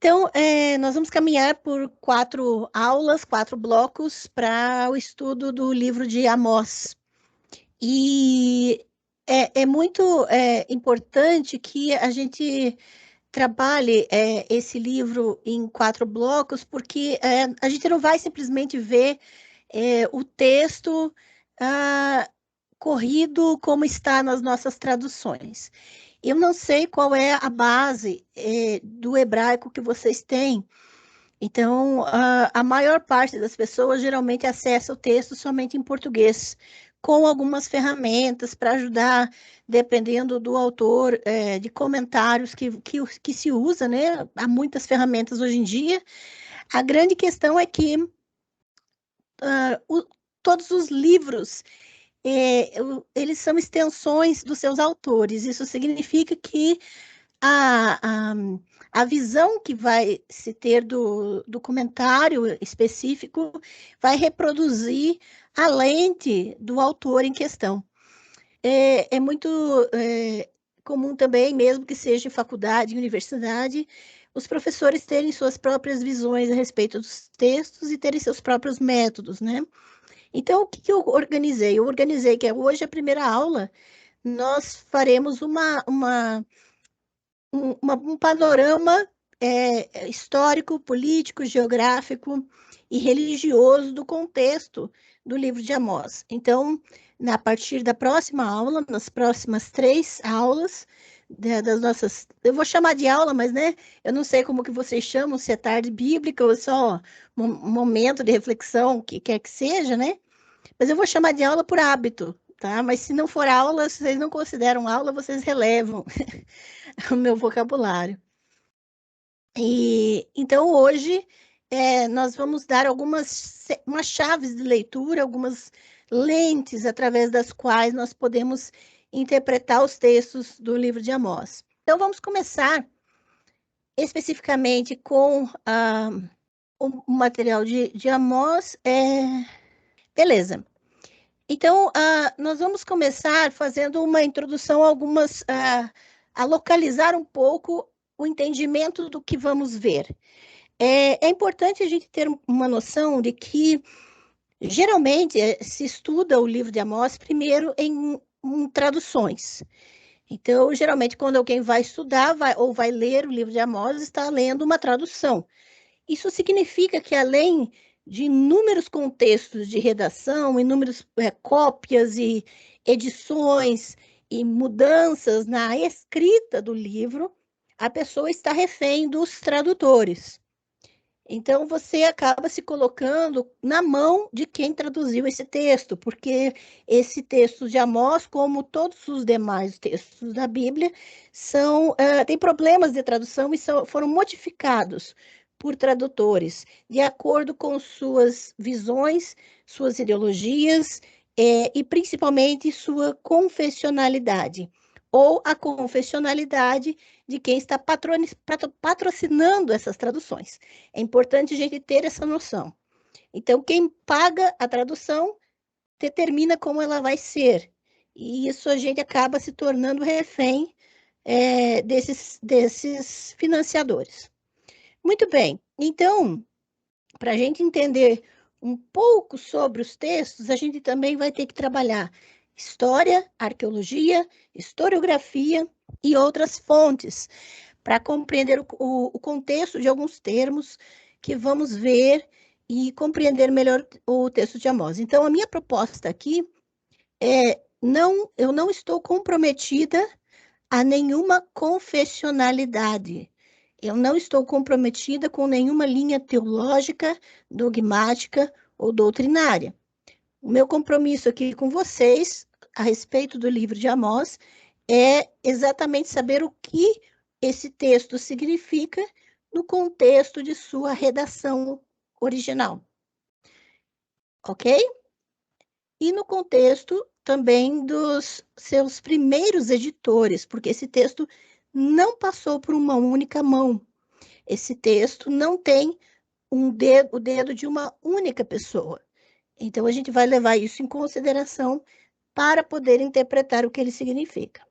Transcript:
Então, nós vamos caminhar por 4 aulas, 4 blocos para o estudo do livro de Amós. E é muito importante que a gente trabalhe esse livro em 4 blocos, porque a gente não vai simplesmente ver o texto corrido como está nas nossas traduções. Eu não sei qual é a base do hebraico que vocês têm. Então, a maior parte das pessoas geralmente acessa o texto somente em português, com algumas ferramentas para ajudar, dependendo do autor, de comentários que se usa, né? Há muitas ferramentas hoje em dia. A grande questão é que todos os livros eles são extensões dos seus autores. Isso significa que a, a, a visão que vai se ter do comentário específico vai reproduzir a lente do autor em questão. É muito comum também, mesmo que seja em faculdade, em universidade, os professores terem suas próprias visões a respeito dos textos e terem seus próprios métodos, né? Então, o que eu organizei? Eu organizei que hoje a primeira aula, nós faremos um panorama histórico, político, geográfico e religioso do contexto do livro de Amós. Então, a partir da próxima aula, nas próximas 3 aulas, das nossas, eu vou chamar de aula, mas né, eu não sei como que vocês chamam, se é tarde bíblica ou só um momento de reflexão, o que quer que seja, né? Mas eu vou chamar de aula por hábito, tá? Mas se não for aula, se vocês não consideram aula, vocês relevam o meu vocabulário. E então hoje nós vamos dar umas chaves de leitura, algumas lentes através das quais nós podemos interpretar os textos do livro de Amós. Então vamos começar especificamente com o material de Amós. Beleza. Então, nós vamos começar fazendo uma introdução a localizar um pouco o entendimento do que vamos ver. É importante a gente ter uma noção de que, geralmente, se estuda o livro de Amós primeiro em traduções. Então, geralmente, quando alguém vai estudar ou vai ler o livro de Amós, está lendo uma tradução. Isso significa que, além de inúmeros contextos de redação, inúmeras cópias e edições e mudanças na escrita do livro, a pessoa está refém dos tradutores. Então, você acaba se colocando na mão de quem traduziu esse texto, porque esse texto de Amós, como todos os demais textos da Bíblia, têm problemas de tradução e foram modificados por tradutores, de acordo com suas visões, suas ideologias e, principalmente, sua confessionalidade, ou a confessionalidade de quem está patrocinando essas traduções. É importante a gente ter essa noção. Então, quem paga a tradução determina como ela vai ser. E isso a gente acaba se tornando refém desses financiadores. Muito bem. Então, para a gente entender um pouco sobre os textos, a gente também vai ter que trabalhar história, arqueologia, historiografia e outras fontes para compreender o contexto de alguns termos que vamos ver e compreender melhor o texto de Amós. Então, a minha proposta aqui eu não estou comprometida a nenhuma confessionalidade. Eu não estou comprometida com nenhuma linha teológica, dogmática ou doutrinária. O meu compromisso aqui com vocês, a respeito do livro de Amós, é exatamente saber o que esse texto significa no contexto de sua redação original. Ok? E no contexto também dos seus primeiros editores, porque esse texto não passou por uma única mão. Esse texto não tem o dedo de uma única pessoa. Então, a gente vai levar isso em consideração para poder interpretar o que ele significa.